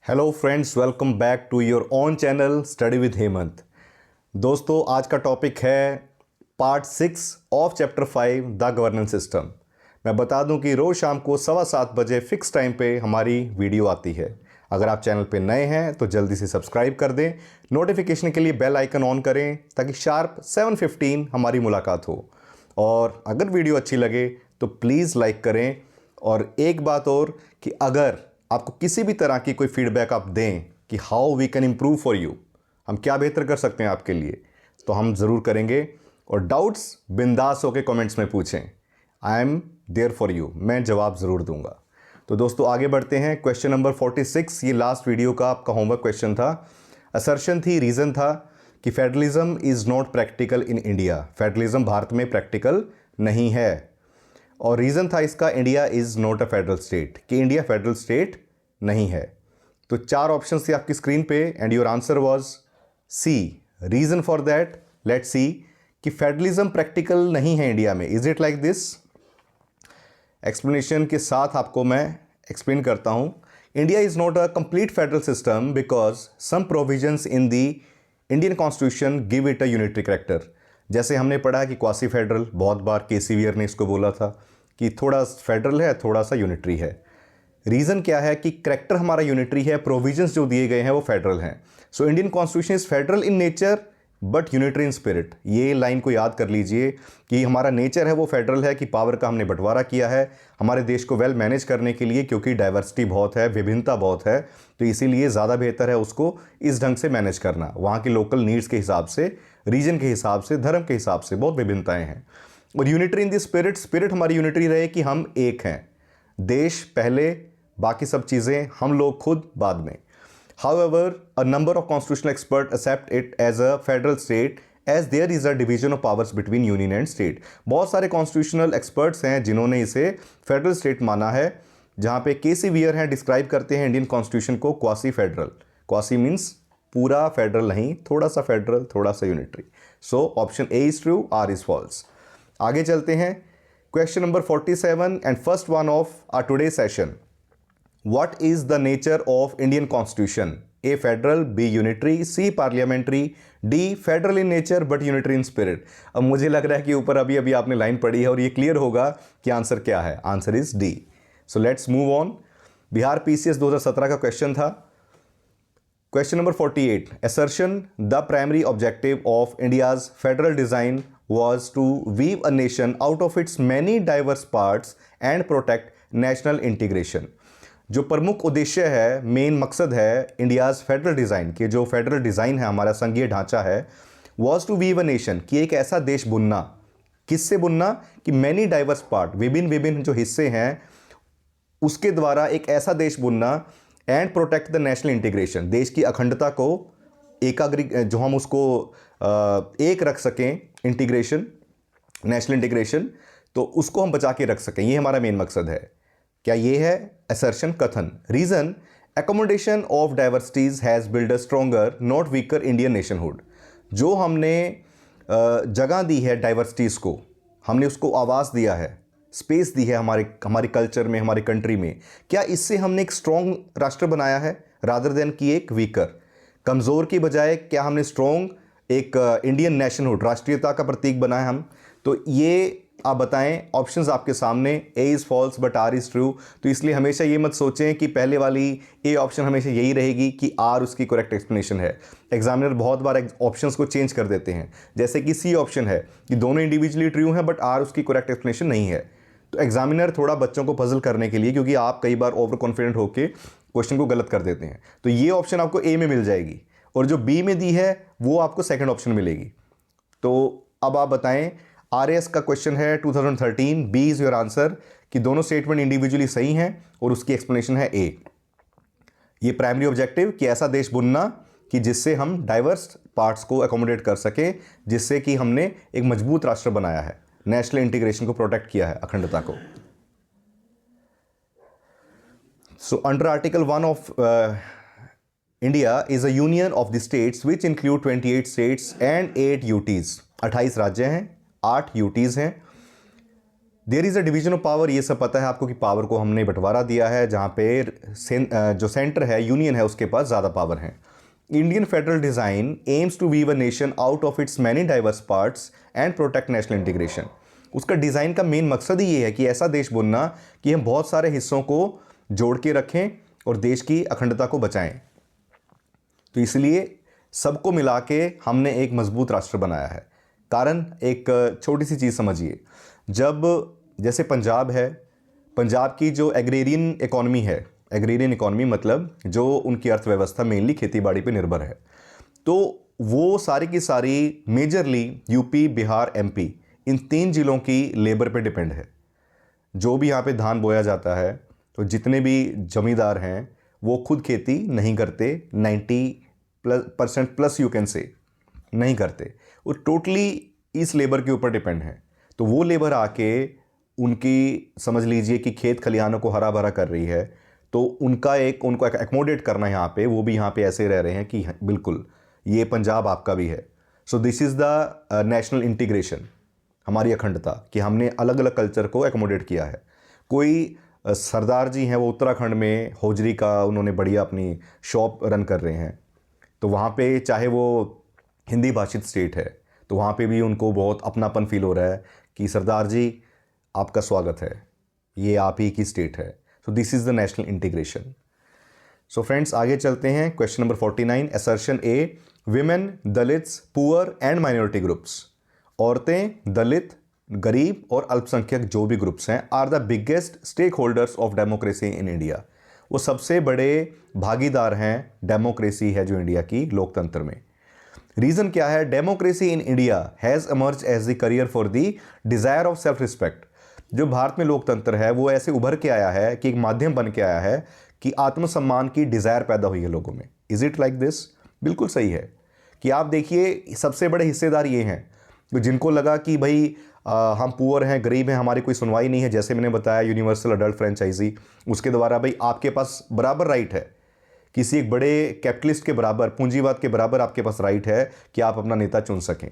Hello friends, welcome back to your own channel study with Hemant. दोस्तों, आज का topic है part 6 of chapter 5 the governance system. मैं बता दूं कि रोज़ शाम को 7:15 फिक्स टाइम पे हमारी वीडियो आती है। अगर आप चैनल पे नए हैं तो जल्दी से सब्सक्राइब कर दें, नोटिफिकेशन के लिए बेल आइकन ऑन करें ताकि शार्प 7:15 हमारी मुलाकात हो। और अगर वीडियो अच्छी लगे तो प्लीज़ लाइक करें। और एक बात और कि अगर आपको किसी भी तरह की कोई फीडबैक आप दें कि how we can improve for you, हम क्या बेहतर कर सकते हैं आपके लिए, तो हम ज़रूर करेंगे। और डाउट्स बिंदास होकर कमेंट्स में पूछें, I am there for you, मैं जवाब ज़रूर दूंगा। तो दोस्तों आगे बढ़ते हैं। क्वेश्चन नंबर 46, ये लास्ट वीडियो का आपका होमवर्क क्वेश्चन था। असर्शन थी, रीज़न था कि federalism is not practical in India. Federalism Bharat में प्रैक्टिकल नहीं है। और रीज़न था इसका, India is not a federal state, कि इंडिया फेडरल स्टेट नहीं है। तो 4 ऑप्शन थे आपकी स्क्रीन पे and your answer was C. Reason for that, let's see कि फेडरलिज्म प्रैक्टिकल नहीं है इंडिया में। Is it like this? Explanation के साथ आपको मैं एक्सप्लेन करता हूं। India is not a complete federal system because some provisions in the Indian constitution give it a unitary character. जैसे हमने पढ़ा कि क्वासी फेडरल, बहुत बार के.सी. वियर ने इसको बोला था कि थोड़ा फेडरल है, थोड़ा सा यूनिटरी है। रीज़न क्या है कि करेक्टर हमारा यूनिटरी है, प्रोविजंस जो दिए गए हैं वो फेडरल हैं। So Indian constitution is federal in nature but unitary in spirit. ये लाइन को याद कर लीजिए कि हमारा नेचर है वो फेडरल है, कि पावर का हमने बंटवारा किया है हमारे देश को वेल मैनेज करने के लिए, क्योंकि डाइवर्सिटी बहुत है, विभिन्नता बहुत है, तो इसीलिए ज़्यादा बेहतर है उसको इस ढंग से मैनेज करना। वहाँ की लोकल नीड्स के हिसाब से, रीजन के हिसाब से, धर्म के हिसाब से बहुत विभिन्नताएँ हैं। और unitary in the spirit, spirit हमारी यूनिटरी रहे कि हम एक हैं, देश पहले, बाकी सब चीज़ें हम लोग खुद बाद में। However, a number of constitutional experts accept it as a federal state as there is a division of powers between union and state. बहुत सारे कॉन्स्टिट्यूशनल एक्सपर्ट्स हैं जिन्होंने इसे फेडरल स्टेट माना है, जहाँ पे के.सी. वियर हैं डिस्क्राइब करते हैं इंडियन कॉन्स्टिट्यूशन को क्वासी फेडरल। क्वासी मीन्स पूरा फेडरल नहीं, थोड़ा सा फेडरल, थोड़ा सा unitary. So option A is true, R is false. आगे चलते हैं। Question number 47 and first one of our today session. What is the nature of Indian Constitution? A. Federal, B. Unitary, C. Parliamentary, D. Federal in nature but unitary in spirit. अब मुझे लग रहा है कि ऊपर अभी आपने लाइन पढ़ी है और ये क्लियर होगा कि आंसर क्या है। Answer is D. So let's move on. Bihar PCS 2017 का क्वेश्चन था। Question number 48, assertion the primary objective of India's federal design was to weave a nation out of its many diverse parts and protect national integration. जो प्रमुख उद्देश्य है, main मकसद है India's federal design के, जो फेडरल डिज़ाइन है, हमारा संघीय ढांचा है, was to weave a nation, कि एक ऐसा देश बुनना। किससे बुनना? कि मैनी डाइवर्स पार्ट, विभिन्न विभिन्न जो हिस्से हैं उसके द्वारा एक ऐसा देश बुनना, and protect the national integration, देश की अखंडता को एकाग्री, जो हम उसको एक रख सकें, इंटीग्रेशन, नेशनल इंटीग्रेशन, तो उसको हम बचा के रख सकें, ये हमारा मेन मकसद है। क्या ये है असर्शन, कथन? Reason, accommodation of diversities has build a stronger not weaker Indian nationhood. जो हमने जगह दी है डाइवर्सिटीज़ को, हमने उसको आवाज़ दिया है, स्पेस दी है हमारे कल्चर में, हमारी कंट्री में, क्या इससे हमने एक स्ट्रॉन्ग राष्ट्र बनाया है रादर देन कि एक वीकर? कमज़ोर की बजाय क्या हमने स्ट्रॉन्ग एक इंडियन नेशनहुड, राष्ट्रीयता का प्रतीक बनाया हम? तो ये आप बताएं। ऑप्शंस आपके सामने, A is false but R is true. तो इसलिए हमेशा ये मत सोचें कि पहले वाली ए ऑप्शन हमेशा यही रहेगी कि आर उसकी करेक्ट एक्सप्लेनेशन है। एग्जामिनर बहुत बार ऑप्शंस को चेंज कर देते हैं, जैसे कि सी ऑप्शन है कि दोनों इंडिविजुअली ट्रू हैं बट आर उसकी करेक्ट एक्सप्लेनेशन नहीं है। तो एग्जामिनर थोड़ा बच्चों को पजल करने के लिए, क्योंकि आप कई बार ओवर कॉन्फिडेंट होकर क्वेश्चन को गलत कर देते हैं, तो ये ऑप्शन आपको ए में मिल जाएगी और जो बी में दी है वो आपको सेकेंड ऑप्शन मिलेगी। तो अब आप बताएं। आरएस का क्वेश्चन है 2013, बी इज योर आंसर, कि दोनों स्टेटमेंट इंडिविजुअली सही हैं और उसकी एक्सप्लेनेशन है ए। ये प्राइमरी ऑब्जेक्टिव कि ऐसा देश बुनना कि जिससे हम डाइवर्स पार्ट्स को अकोमोडेट कर सके, जिससे कि हमने एक मजबूत राष्ट्र बनाया है, नेशनल इंटीग्रेशन को प्रोटेक्ट किया है, अखंडता को। So under article 1 of India is a union of the states which include 28 states and 8 UTs. 28 राज्य हैं, 8 यूटीज़ हैं। There is a division of power, ये सब पता है आपको कि पावर को हमने बंटवारा दिया है, जहाँ पे जो सेंटर है, यूनियन है, उसके पास ज़्यादा पावर है। Indian federal design aims to weave a nation out of its many diverse parts and protect national integration. उसका डिज़ाइन का मेन मकसद ही ये है कि ऐसा देश बुनना कि हम बहुत सारे हिस्सों को जोड़ के रखें और देश की अखंडता को बचाएं। तो इसलिए सबको मिला के हमने एक मजबूत राष्ट्र बनाया है। कारण एक छोटी सी चीज़ समझिए, जब जैसे पंजाब है, पंजाब की जो एग्रेरियन इकॉनमी है, एग्रेरियन इकॉनमी मतलब जो उनकी अर्थव्यवस्था मेनली खेती बाड़ी पे निर्भर है, तो वो सारी की सारी मेजरली यूपी, बिहार, एमपी, इन 3 जिलों की लेबर पे डिपेंड है। जो भी यहाँ पे धान बोया जाता है, तो जितने भी जमींदार हैं वो खुद खेती नहीं करते, 90% प्लस यू कैन से नहीं करते, वो टोटली इस लेबर के ऊपर डिपेंड है। तो वो लेबर आके उनकी समझ लीजिए कि खेत खलिहानों को हरा भरा कर रही है, तो उनको एकोमोडेट करना यहाँ पे, वो भी यहाँ पे ऐसे रह रहे हैं कि बिल्कुल ये पंजाब आपका भी है। So this is the national integration, हमारी अखंडता, कि हमने अलग अलग कल्चर को एकोमोडेट किया है। कोई सरदार जी हैं, वो उत्तराखंड में होजरी का उन्होंने बढ़िया अपनी शॉप रन कर रहे हैं, तो वहाँ पे चाहे वो हिंदी भाषित स्टेट है, तो वहाँ पे भी उनको बहुत अपनापन फील हो रहा है कि सरदार जी आपका स्वागत है, ये आप ही की स्टेट है। So this is the national integration. So friends, आगे चलते हैं। Question number 49, assertion A, women, Dalits, poor and minority groups, औरतें, दलित, गरीब और अल्पसंख्यक जो भी ग्रुप्स हैं, are the biggest stakeholders of democracy in India. वो सबसे बड़े भागीदार हैं डेमोक्रेसी है जो इंडिया की लोकतंत्र में। रीज़न क्या है? Democracy in India has emerge as the carrier for the desire of self respect. जो भारत में लोकतंत्र है वो ऐसे उभर के आया है कि एक माध्यम बन के आया है कि आत्मसम्मान की डिज़ायर पैदा हुई है लोगों में। Is it like this? बिल्कुल सही है कि आप देखिए सबसे बड़े हिस्सेदार ये हैं तो जिनको लगा कि भाई हम पुअर हैं, गरीब हैं, हमारी कोई सुनवाई नहीं है, जैसे मैंने बताया यूनिवर्सल अडल्ट फ्रेंचाइजी, उसके द्वारा भाई आपके पास बराबर राइट है, किसी एक बड़े कैपिटलिस्ट के बराबर, पूंजीवाद के बराबर आपके पास राइट है कि आप अपना नेता चुन सकें।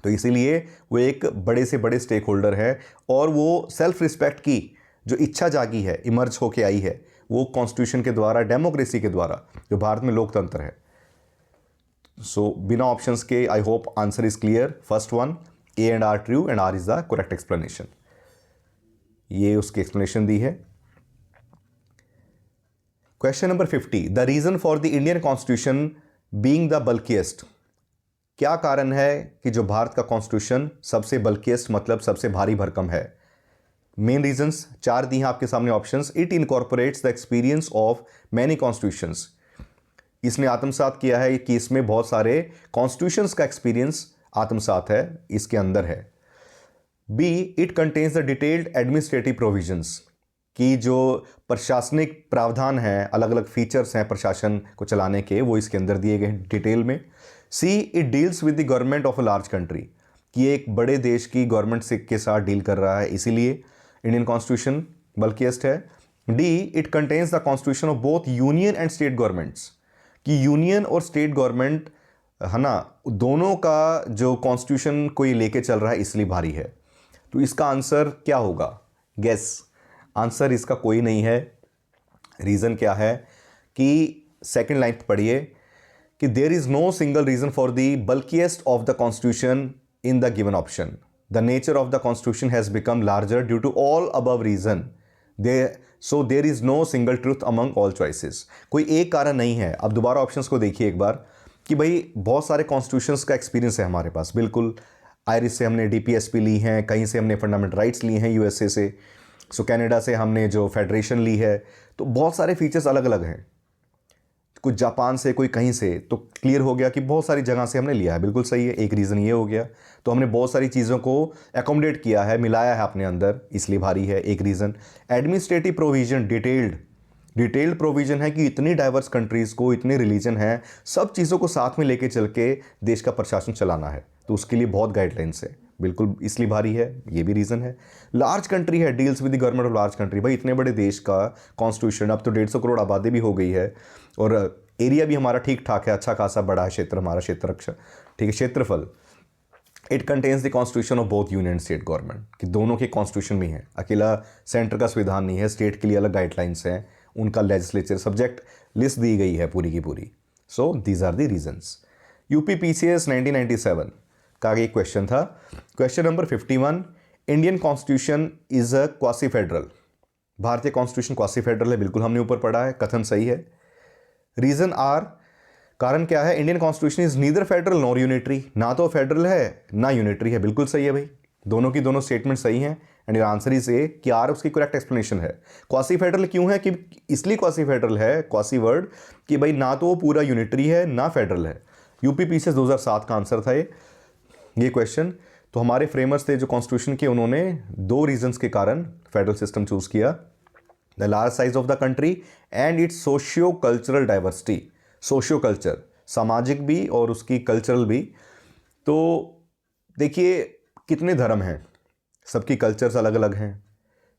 तो इसीलिए वो एक बड़े से बड़े स्टेक होल्डर है और वो सेल्फ रिस्पेक्ट की जो इच्छा जागी है, इमर्ज होके आई है, वो कॉन्स्टिट्यूशन के द्वारा, डेमोक्रेसी के द्वारा, जो भारत में लोकतंत्र है। सो बिना ऑप्शंस के I hope answer is clear. First one, A and R true and R is the correct explanation. ये उसकी एक्सप्लेनेशन दी है। Question number 50, the reason for the Indian constitution being the bulkiest. क्या कारण है कि जो भारत का कॉन्स्टिट्यूशन सबसे बल्किएस्ट मतलब सबसे भारी भरकम है? मेन रीजंस 4 दी हैं आपके सामने options. It incorporates the experience of many constitutions. इसने आत्मसात किया है कि इसमें बहुत सारे कॉन्स्टिट्यूशंस का एक्सपीरियंस आत्मसात है, इसके अंदर है। B, it contains the detailed administrative provisions, कि जो प्रशासनिक प्रावधान हैं, अलग अलग फीचर्स हैं प्रशासन को चलाने के, वो इसके अंदर दिए गए हैं डिटेल में। See, it deals with the government of a large country, कि एक बड़े देश की गवर्नमेंट से के साथ डील कर रहा है, इसीलिए इंडियन कॉन्स्टिट्यूशन बल्किएस्ट है। D, it contains the constitution of both union and state governments, कि यूनियन और स्टेट गवर्नमेंट है ना, दोनों का जो कॉन्स्टिट्यूशन को ये लेके चल रहा है, इसलिए भारी है। तो इसका आंसर क्या होगा? गेस। आंसर इसका कोई नहीं है। रीज़न क्या है कि सेकंड लाइन पढ़िए कि there is no single reason for the bulkiest of the constitution in the given option. The nature of the constitution has become larger due to all above reason, so there is no single truth among all choices. कोई एक कारण नहीं है। अब दोबारा options को देखिए एक बार कि भाई बहुत सारे कॉन्स्टिट्यूशंस का एक्सपीरियंस है हमारे पास, बिल्कुल। आयरिश से हमने डीपीएसपी ली हैं, कहीं से हमने फंडामेंटल राइट्स लिए हैं यूएसए से, सो कनाडा से हमने जो फेडरेशन ली है, तो बहुत सारे फीचर्स अलग अलग हैं, कुछ जापान से, कोई कहीं से। तो क्लियर हो गया कि बहुत सारी जगह से हमने लिया है, बिल्कुल सही है। एक रीज़न ये हो गया, तो हमने बहुत सारी चीज़ों को एकोमोडेट किया है, मिलाया है अपने अंदर, इसलिए भारी है, एक reason. Administrative provision, detailed provision है कि इतनी डाइवर्स कंट्रीज़ को, इतने रिलीजन हैं, सब चीज़ों को साथ में लेके चल के देश का प्रशासन चलाना है, तो उसके लिए बहुत गाइडलाइंस है, बिल्कुल इसलिए भारी है, ये भी रीज़न है। लार्ज कंट्री है, deals with the government of large country. भाई इतने बड़े देश का कॉन्स्टिट्यूशन, अब तो 150 करोड़ आबादी भी हो गई है और एरिया भी हमारा ठीक ठाक है, अच्छा खासा बड़ा है क्षेत्र, हमारा क्षेत्र, ठीक है, क्षेत्रफल। It contains the constitution of both union state government, कि दोनों के कॉन्स्टिट्यूशन भी हैं, अकेला सेंटर का संविधान नहीं है, स्टेट के लिए अलग गाइडलाइंस हैं, उनका लेजिस्लेचर सब्जेक्ट लिस्ट दी गई है पूरी की पूरी। So these are the reasons. UP PCS 1997 का एक क्वेश्चन था, question number 51, Indian constitution is a quasi federal. भारतीय कॉन्स्टिट्यूशन क्वासी फेडरल है, बिल्कुल हमने ऊपर पढ़ा है, कथन सही है। रीजन आर, कारण क्या है, Indian constitution is neither federal nor unitary, ना तो फेडरल है ना यूनिटरी है, बिल्कुल सही है भाई, दोनों की दोनों स्टेटमेंट सही हैं। And your answer is a, कि आर उसकी करेक्ट एक्सप्लेनेशन है। क्वासी फेडरल क्यों है, कि इसलिए क्वासी फेडरल है, क्वासी वर्ड, कि भाई ना तो वो पूरा यूनिटरी है ना फेडरल है। यूपी पीसीएस 2007 का आंसर था ये क्वेश्चन। तो हमारे फ्रेमर्स थे जो कॉन्स्टिट्यूशन के, उन्होंने 2 रीजंस के कारण फेडरल सिस्टम चूज किया, the large size of the country and it's socio cultural diversity. Socio culture, सामाजिक भी और उसकी कल्चरल भी। तो देखिए कितने धर्म हैं, सबकी कल्चर्स अलग अलग हैं,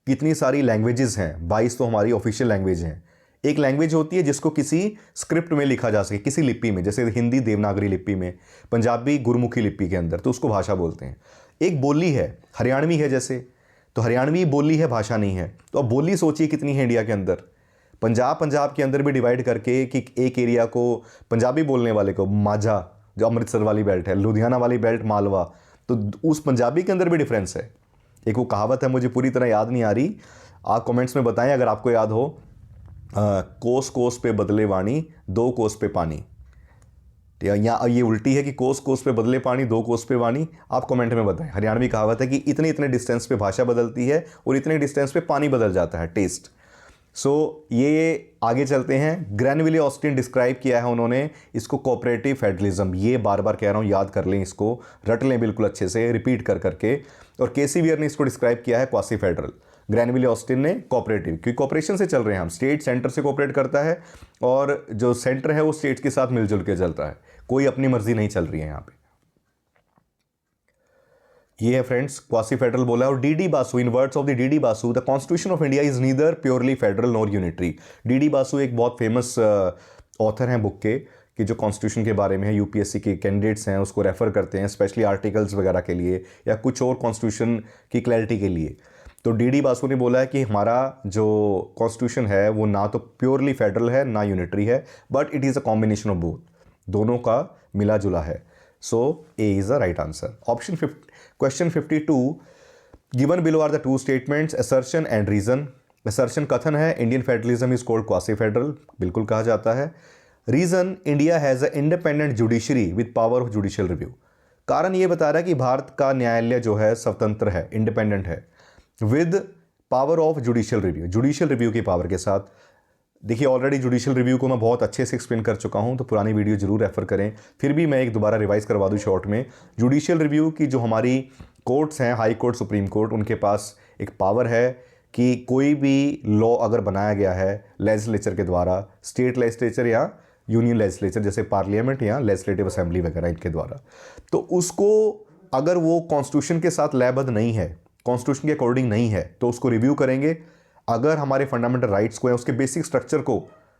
कितनी सारी लैंग्वेजेस हैं, 22 तो हमारी ऑफिशियल लैंग्वेज हैं। एक लैंग्वेज होती है जिसको किसी स्क्रिप्ट में लिखा जा सके, किसी लिपि में, जैसे हिंदी देवनागरी लिपि में, पंजाबी गुरमुखी लिपि के अंदर, तो उसको भाषा बोलते हैं। एक बोली है, हरियाणवी है जैसे, तो हरियाणवी बोली है, भाषा नहीं है। तो अब बोली सोचिए कितनी है इंडिया के अंदर। पंजाब के अंदर भी डिवाइड करके कि एक एरिया को पंजाबी बोलने वाले को माझा, जो अमृतसर वाली बेल्ट है, लुधियाना वाली बेल्ट मालवा, तो उस पंजाबी के अंदर भी डिफरेंस है। एक वो कहावत है, मुझे पूरी तरह याद नहीं आ रही, आप कमेंट्स में बताएं अगर आपको याद हो। कोस कोस पे बदले वाणी, 2 कोस पे पानी, या ये उल्टी है कि कोस कोस पे बदले पानी 2 कोस पे वाणी, आप कमेंट में बताएं। हरियाणवी कहावत है कि इतने इतने डिस्टेंस पे भाषा बदलती है और इतने डिस्टेंस पे पानी बदल जाता है, टेस्ट। सो ये आगे चलते हैं। ग्रैनविले ऑस्टिन डिस्क्राइब किया है उन्होंने इसको कोऑपरेटिव फेडरलिज्म, ये बार बार कह रहा हूँ, याद कर लें इसको, रट लें बिल्कुल अच्छे से, रिपीट कर करके। और केसी वियर ने इसको डिस्क्राइब किया है क्वासी फेडरल, ग्रैनविले ऑस्टिन ने कोऑपरेटिव, क्योंकि कोऑपरेशन से चल रहे हैं हम, स्टेट सेंटर से कोऑपरेट करता है और जो सेंटर है वो स्टेट्स के साथ मिलजुल के चलता है, कोई अपनी मर्जी नहीं चल रही है यहाँ पे। ये है फ्रेंड्स क्वासी फेडरल बोला। और DD Basu, in words of the DD Basu, the constitution of India is neither purely federal nor unitary. DD Basu एक बहुत फेमस ऑथर हैं बुक के, कि जो कॉन्स्टिट्यूशन के बारे में है, यूपीएससी के कैंडिडेट्स हैं उसको रेफर करते हैं, स्पेशली आर्टिकल्स वगैरह के लिए या कुछ और कॉन्स्टिट्यूशन की क्लैरिटी के लिए। तो डीडी बासु ने बोला है कि हमारा जो कॉन्स्टिट्यूशन है वो ना तो प्योरली फेडरल है ना यूनिटरी है, but it is a combination of both, दोनों का मिला जुला है। So A is the right answer. Option question 52, given below are the 2 statements, assertion and reason. Assertion कथन है, Indian federalism is called quasi federal, बिल्कुल कहा जाता है। Reason, India has a independent judiciary with power of judicial review. कारण ये बता रहा है कि भारत का न्यायालय जो है स्वतंत्र है, इंडिपेंडेंट है, with power of judicial review, judicial review की पावर के साथ। देखिए ऑलरेडी जुडिशियल रिव्यू को मैं बहुत अच्छे से एक्सप्लेन कर चुका हूं, तो पुरानी वीडियो जरूर रेफर करें, फिर भी मैं एक दोबारा रिवाइज करवा दूं शॉर्ट में। जुडिशियल रिव्यू की जो हमारी कोर्ट्स हैं, हाई कोर्ट, सुप्रीम कोर्ट, उनके पास एक पावर है कि कोई भी लॉ अगर बनाया गया है लेजिस्लेचर के द्वारा, स्टेट लेजिस्लेचर या यूनियन लेजिस्लेचर जैसे पार्लियामेंट या लेजिस्लेटिव असेंबली वगैरह इनके द्वारा, तो उसको अगर वो कॉन्स्टिट्यूशन के साथ लयबद्ध नहीं है, कॉन्स्टिट्यूशन के अकॉर्डिंग नहीं है, तो उसको रिव्यू करेंगे। अगर हमारे फंडामेंटल राइट्स को या उसके बेसिक स्ट्रक्चर को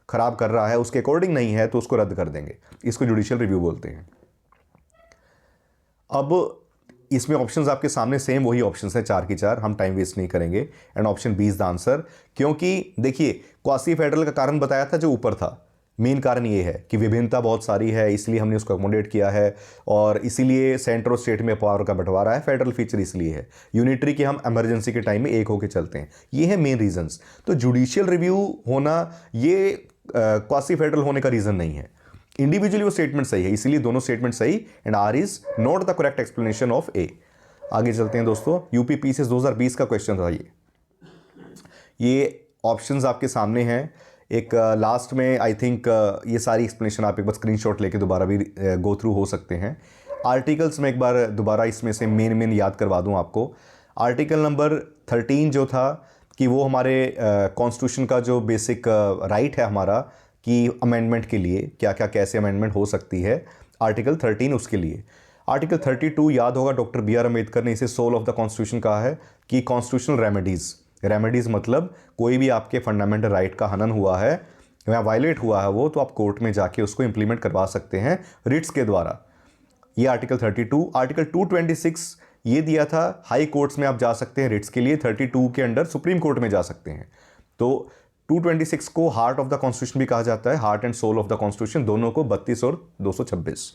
खराब कर रहा है, उसके अकॉर्डिंग नहीं है, तो उसको रद्द कर देंगे। इसको जुडिशियल रिव्यू बोलते हैं। अब इसमें ऑप्शंस आपके सामने सेम वही ऑप्शंस हैं, 4 की 4, हम टाइम वेस्ट नहीं करेंगे। And option B is the answer, क्योंकि देखिए क्वासी फेडरल का कारण बताया था जो ऊपर था, मेन कारण ये है कि विभिन्नता बहुत सारी है, इसलिए हमने उसको अकोमोडेट किया है, और इसीलिए सेंटर और स्टेट में पावर का बंटवारा है। फेडरल फीचर इसलिए है, यूनिटरी के हम इमरजेंसी के टाइम में एक होकर चलते हैं, ये है मेन रीजंस। तो जुडिशियल रिव्यू होना ये क्वासी फेडरल होने का रीजन नहीं है, इंडिविजुअली वो स्टेटमेंट सही है, इसीलिए दोनों स्टेटमेंट सही, and R is not the correct explanation of A. आगे चलते हैं दोस्तों, यूपी पीसीएस 2020 का क्वेश्चन था ये ऑप्शंस आपके सामने हैं। एक लास्ट में आई थिंक ये सारी एक्सप्लेनेशन आप एक बार स्क्रीनशॉट लेके दोबारा भी गो थ्रू हो सकते हैं। आर्टिकल्स में एक बार दोबारा इसमें से मेन याद करवा दूं आपको। आर्टिकल नंबर 13 जो था कि वो हमारे कॉन्स्टिट्यूशन का जो बेसिक राइट है हमारा, कि अमेंडमेंट के लिए क्या क्या कैसे अमेंडमेंट हो सकती है, आर्टिकल 13 उसके लिए। आर्टिकल 32 याद होगा, डॉक्टर BR अम्बेडकर ने इसे सोल ऑफ द कॉन्स्टिट्यूशन कहा है, कि कॉन्स्टिट्यूशनल रेमेडीज़ मतलब कोई भी आपके फंडामेंटल राइट का हनन हुआ है या वायलेट हुआ है वो, तो आप कोर्ट में जाके उसको इंप्लीमेंट करवा सकते हैं रिट्स के द्वारा। ये आर्टिकल 32। आर्टिकल 226 ये दिया था हाई कोर्ट्स में आप जा सकते हैं रिट्स के लिए, 32 के अंडर सुप्रीम कोर्ट में जा सकते हैं। तो 226 को हार्ट ऑफ द कॉन्स्टिट्यूशन भी कहा जाता है, heart and soul of the constitution, दोनों को 32 और 226।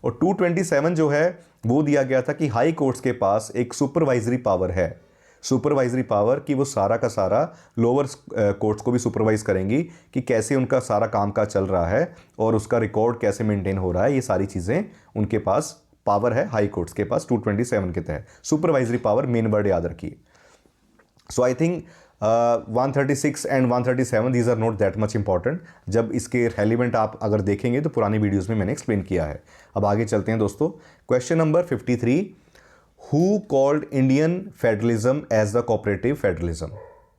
और 227 जो है वो दिया गया था कि हाई कोर्ट्स के पास एक सुपरवाइजरी पावर है, सुपरवाइजरी पावर कि वो सारा का सारा लोअर कोर्ट्स को भी सुपरवाइज करेंगी कि कैसे उनका सारा काम काज चल रहा है और उसका रिकॉर्ड कैसे मेंटेन हो रहा है। ये सारी चीज़ें उनके पास पावर है हाई कोर्ट्स के पास 227 के तहत। सुपरवाइजरी पावर मेन वर्ड याद रखिए। So I think 136 and 137 these are not that much important. जब इसके रेलिवेंट आप अगर देखेंगे तो पुरानी वीडियोस में मैंने एक्सप्लेन किया है। अब आगे चलते हैं दोस्तों। Question number 53, who called Indian federalism as the cooperative federalism?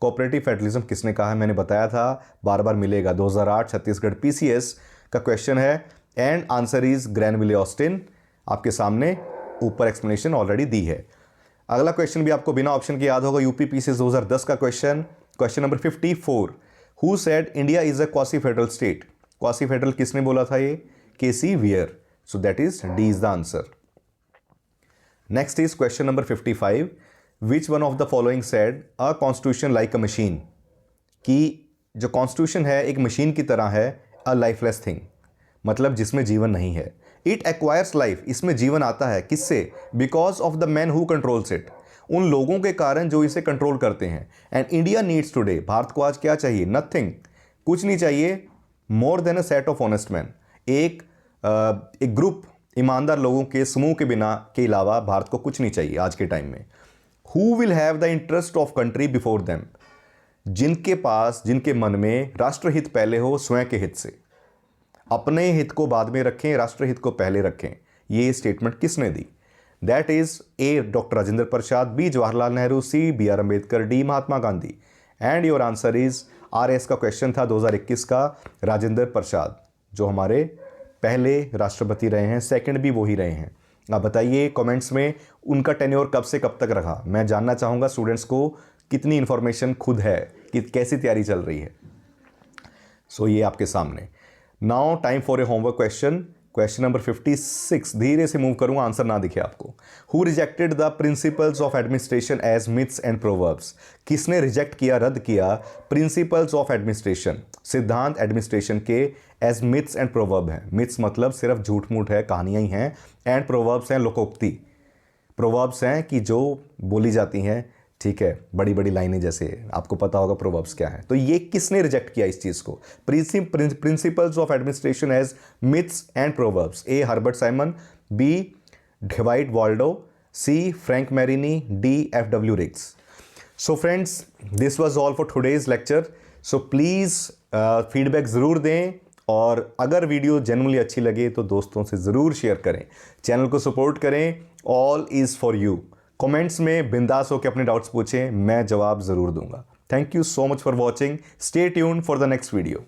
Cooperative federalism किसने कहा है? मैंने बताया था, बार बार मिलेगा, 2008 छत्तीसगढ़ पीसीएस का क्वेश्चन है एंड आंसर इज ग्रैनविले ऑस्टिन। आपके सामने ऊपर एक्सप्लेनेशन ऑलरेडी दी है। अगला क्वेश्चन भी आपको बिना ऑप्शन के याद होगा, यूपी पीसीएस 2010 का question, question number 54, who said India is a quasi federal state? Quasi federal किसने बोला था? ये KC Wheare. So that is D is the answer. Next is question number 55, which one of the following said a constitution like a machine? कि जो constitution है एक machine की तरह है, अ लाइफलेस थिंग, मतलब जिसमें जीवन नहीं है। इट एक्वायर्स लाइफ, इसमें जीवन आता है, किससे? Because of the man who controls it, उन लोगों के कारण जो इसे कंट्रोल करते हैं। And India needs today, Bharat को आज क्या चाहिए? नथिंग, कुछ नहीं चाहिए, more than a set of honest man, एक ग्रुप ईमानदार लोगों के समूह के बिना के अलावा भारत को कुछ नहीं चाहिए आज के टाइम में। Who will have the interest of country before them, जिनके पास, जिनके मन में राष्ट्रहित पहले हो स्वयं के हित से, अपने हित को बाद में रखें, राष्ट्रहित को पहले रखें। ये स्टेटमेंट किसने दी? That is A doctor Rajendra Prasad, B Jawaharlal Nehru, C B R Ambedkar, D Mahatma Gandhi. And your answer is RS का क्वेश्चन था 2021 का, राजेंद्र प्रसाद, जो हमारे पहले राष्ट्रपति रहे हैं, सेकंड भी वही रहे हैं। आप बताइए कमेंट्स में उनका टेन्योर कब से कब तक रहा। मैं जानना चाहूँगा स्टूडेंट्स को कितनी इन्फॉर्मेशन खुद है, कि कैसी तैयारी चल रही है। सो ये आपके सामने। Now time for a homework question, question number 56। धीरे से मूव करूंगा, आंसर ना दिखे आपको। Who rejected the principles of administration as myths and proverbs? किसने रिजेक्ट किया, रद्द किया प्रिंसिपल्स ऑफ एडमिनिस्ट्रेशन, सिद्धांत एडमिनिस्ट्रेशन के, एज मिथ्स एंड प्रोवर्ब हैं। मिथ्स मतलब सिर्फ झूठ मूठ है, कहानियां ही हैं, एंड प्रोवर्ब्स हैं लोकोक्ति। प्रोवर्ब्स हैं कि जो बोली जाती हैं, ठीक है, बड़ी बड़ी लाइनें, जैसे आपको पता होगा प्रोवर्ब्स क्या है। तो ये किसने रिजेक्ट किया इस चीज़ को? Principles of administration as myths and proverbs. A Herbert Simon, B dwight Waldo, C Frank Marini, D FW. Riggs. So friends, this was all for today's lecture. So please feedback ज़रूर दें, और अगर video genuinely अच्छी लगे तो दोस्तों से ज़रूर शेयर करें, चैनल को सपोर्ट करें। All is for you. Comments में बिंदास होकर अपने डाउट्स पूछें, मैं जवाब ज़रूर दूंगा। Thank you so much for watching. Stay tuned for the next video.